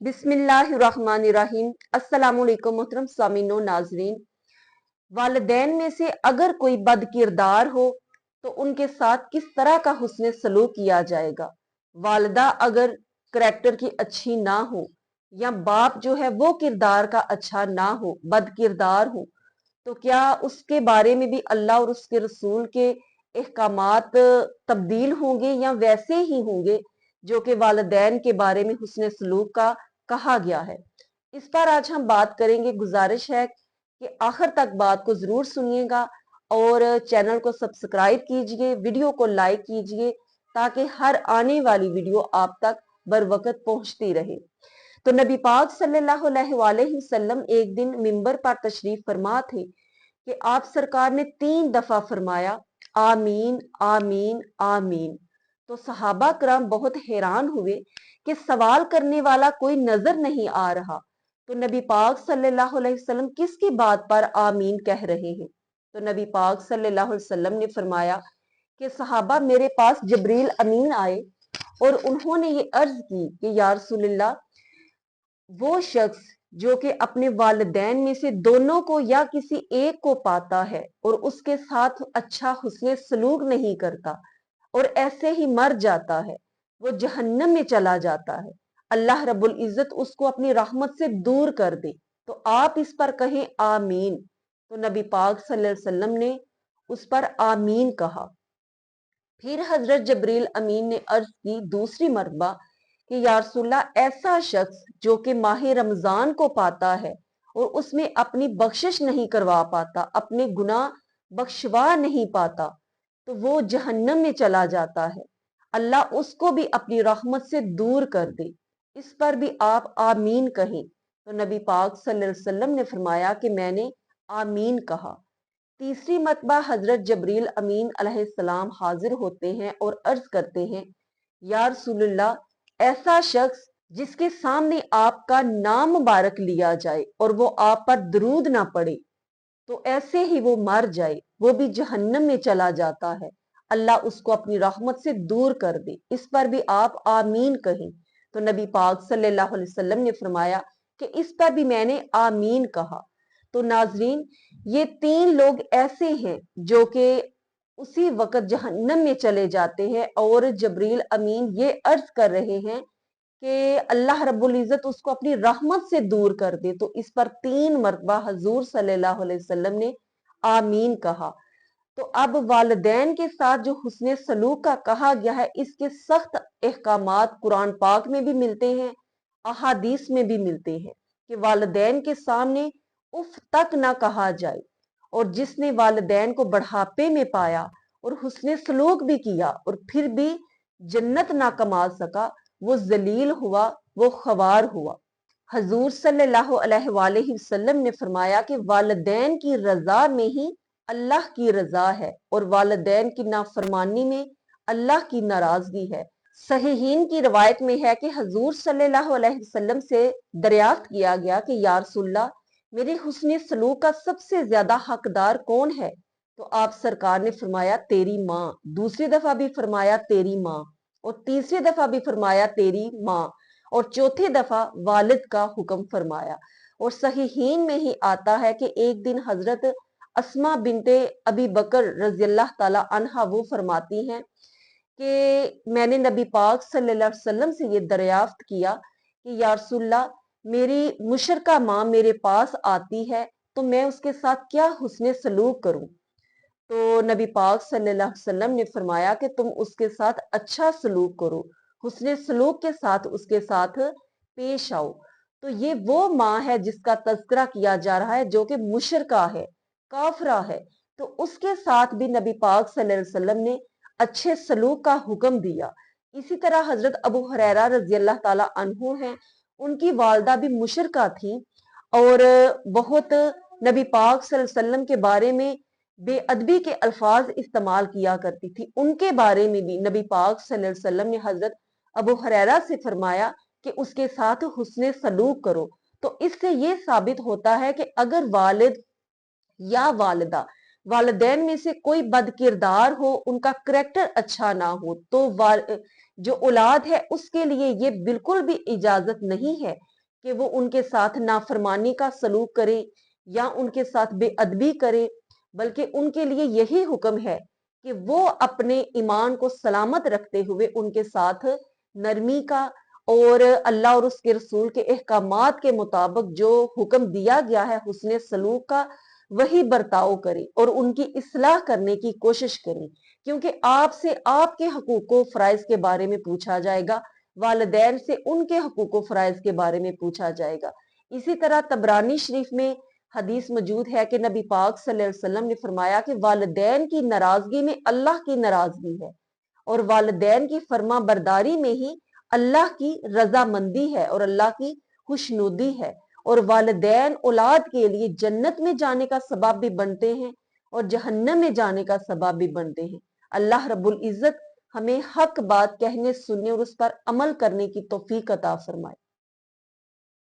बिस्मिल्लाहिर्रहमानिर्रहीम। अस्सलाम वालेकुम मोहतरम सामीनो नाजरीन। वालिदैन में से अगर कोई बद किरदार हो तो उनके साथ किस तरह का हुस्न सलूक किया जाएगा। वालिदा अगर करैक्टर की अच्छी ना हो या बाप जो है वो किरदार का अच्छा ना हो, बद किरदार हो, तो क्या उसके बारे में भी अल्लाह और उसके रसूल के अहकामात तब्दील होंगे या वैसे ही होंगे जो कि वालिदैन के बारे में हुस्न सलूक का कहा गया है। इस पर आज हम बात करेंगे। गुजारिश है कि आखिर तक बात को जरूर सुनिएगा और चैनल को सब्सक्राइब कीजिए, वीडियो को लाइक कीजिए ताकि हर आने वाली वीडियो आप तक बर वक्त पहुंचती रहे। तो नबी पाक सल्लल्लाहु अलैहि वसल्लम एक दिन मिंबर पर तशरीफ फरमा थे कि आप सरकार ने 3 दफा फरमाया आमीन आमीन आमीन। तो सहाबा करम बहुत हैरान हुए कि सवाल करने वाला कोई नजर नहीं आ रहा, तो नबी पाक सल्लल्लाहु अलैहि वसल्लम किसकी बात पर आमीन कह रहे हैं। तो नबी पाक सल्लल्लाहु अलैहि वसल्लम ने फरमाया कि सहाबा मेरे पास जबरील अमीन आए और उन्होंने ये अर्ज की कि या रसूलल्लाह, वो शख्स जो कि अपने वालिदैन में से दोनों को या किसी एक को पाता है और उसके साथ अच्छा हुस्न सलूक नहीं करता और ऐसे ही मर जाता है, वो जहन्नम में चला जाता है, अल्लाह रब्बुल इज्जत उसको अपनी रहमत से दूर कर दे। तो आप इस पर कहें आमीन। तो नबी पाक सल्लल्लाहु अलैहि वसल्लम ने उस पर आमीन कहा। फिर हजरत जबरील अमीन ने अर्ज की दूसरी मरतबा कि या रसूलल्लाह, ऐसा शख्स जो कि माह रमजान को पाता है और उसमें अपनी बख्शिश नहीं करवा पाता, अपने गुनाह बख्शवा नहीं पाता, तो वो जहन्नम में चला जाता है, अल्लाह उसको भी अपनी रहमत से दूर कर दे। इस पर भी आप आमीन कहें। तो नबी पाक सल्लल्लाहु अलैहि वसल्लम ने फरमाया कि मैंने आमीन कहा। तीसरी मरतबा हजरत जबरील अमीन अलैहिस्सलाम हाजिर होते हैं और अर्ज करते हैं या रसूलल्लाह, ऐसा शख्स जिसके सामने आपका नाम मुबारक लिया जाए और वो आप पर दरूद ना पड़े, तो ऐसे ही वो मर जाए, वो भी जहन्नम में चला जाता है, अल्लाह उसको अपनी रहमत से दूर कर दे। इस पर भी आप आमीन कहें। तो नबी पाक सल्लल्लाहु अलैहि वसल्लम ने फरमाया कि इस पर भी मैंने आमीन कहा। तो नाजरीन, ये 3 लोग ऐसे हैं जो कि उसी वक्त जहन्नम में चले जाते हैं और जबरील अमीन ये अर्ज कर रहे हैं कि अल्लाह रब्बुल इज्जत उसको अपनी रहमत से दूर कर दे। तो इस पर 3 मरतबा हजूर सल्लल्लाहु अलैहि वसल्लम ने आमीन कहा। तो अब वालिदैन के साथ जो हुस्न सलूक का कहा गया है, इसके सख्त अहकामात कुरान पाक में भी मिलते हैं, अहादीस में भी मिलते हैं कि वालिदैन के सामने उफ तक ना कहा जाए। और जिसने वालिदैन को बढ़ापे में पाया और हुस्न सलूक भी किया और फिर भी जन्नत ना कमा सका, वो जलील हुआ, वो खवार हुआ। हजूर सल्लल्लाहु अलैहि वसल्लम ने फरमाया कि वालिदैन की रजा में ही अल्लाह की रजा है और वालिदैन की नाफरमानी में अल्लाह की नाराजगी है। सहीहीन की रवायत में है कि हजूर सल्लल्लाहु अलैहि वसल्लम से दरियाफ्त किया गया कि या रसूलल्लाह, मेरे हुस्न सलूक का सबसे ज्यादा हकदार कौन है। तो आप सरकार ने फरमाया तेरी माँ। दूसरी दफा भी फरमाया तेरी माँ और तीसरी दफा भी फरमाया तेरी माँ और चौथी दफा वालिद का हुक्म फरमाया। और सहीहीन में ही आता है कि एक दिन हजरत अस्मा बिनते अबी बकर रजी अल्लाह ताला अन्हा वो फरमाती हैं कि मैंने नबी पाक सल्लल्लाहु अलैहि वसल्लम से ये दरियाफ्त किया कि या रसूलल्लाह, मेरी मुशरका माँ मेरे पास आती है तो मैं उसके साथ क्या हुस्न सलूक करूं। तो नबी पाक सल्लल्लाहु अलैहि वसल्लम ने फरमाया कि तुम उसके साथ अच्छा सलूक करो, हुस्न सलूक के साथ उसके साथ पेश आओ। तो ये वो माँ है जिसका तज़किरा किया जा रहा है जो कि मुशरका है, काफरा है। तो उसके साथ भी नबी पाक सल्लल्लाहु अलैहि वसल्लम ने अच्छे सलूक का हुक्म दिया। इसी तरह हजरत अबू हुरैरा रजी अल्लाह ताला अन्हु हैं, उनकी वालदा भी मुशरका थी और बहुत नबी पाक सल्लल्लाहु अलैहि वसल्लम के बारे में बेअदबी के अल्फाज इस्तेमाल किया करती थी। उनके बारे में भी नबी पाक सल्लल्लाहु अलैहि वसल्लम ने हजरत अबू हुरैरा से फरमाया कि उसके साथ हुस्न सलूक करो। तो इससे ये साबित होता है कि अगर वालिद या वालिदा, वालिदैन में से कोई बद किरदार हो, उनका करैक्टर अच्छा ना हो, तो जो औलाद है उसके लिए ये बिल्कुल भी इजाजत नहीं है कि वो उनके साथ नाफरमानी का सलूक करे या उनके साथ बेअदबी करे, बल्कि उनके लिए यही हुक्म है कि वो अपने ईमान को सलामत रखते हुए उनके साथ नरमी का और अल्लाह और उसके रसूल के अहकामात के मुताबिक जो हुक्म दिया गया है हुस्ने सलूक का, वही बर्ताव करें और उनकी इस्लाह करने की कोशिश करें, क्योंकि आपसे आपके हकूक व फराइज के बारे में पूछा जाएगा, वालिदैन से उनके हकूक व फराइज के बारे में पूछा जाएगा। इसी तरह तबरानी शरीफ में हदीस मौजूद है कि नबी पाक सल्लल्लाहु अलैहि वसल्लम ने फरमाया कि वालिदैन की नाराजगी में अल्लाह की नाराजगी है और वालिदैन की फर्मा बरदारी में ही अल्लाह की रजामंदी है और अल्लाह की खुशनुदी है, और वालिदैन औलाद के लिए जन्नत में जाने का सबब भी बनते हैं और जहन्नम में जाने का सबब भी बनते हैं। अल्लाह रब्बुल इज्जत हमें हक बात कहने सुनने और उस पर अमल करने की तौफीक अता फरमाए।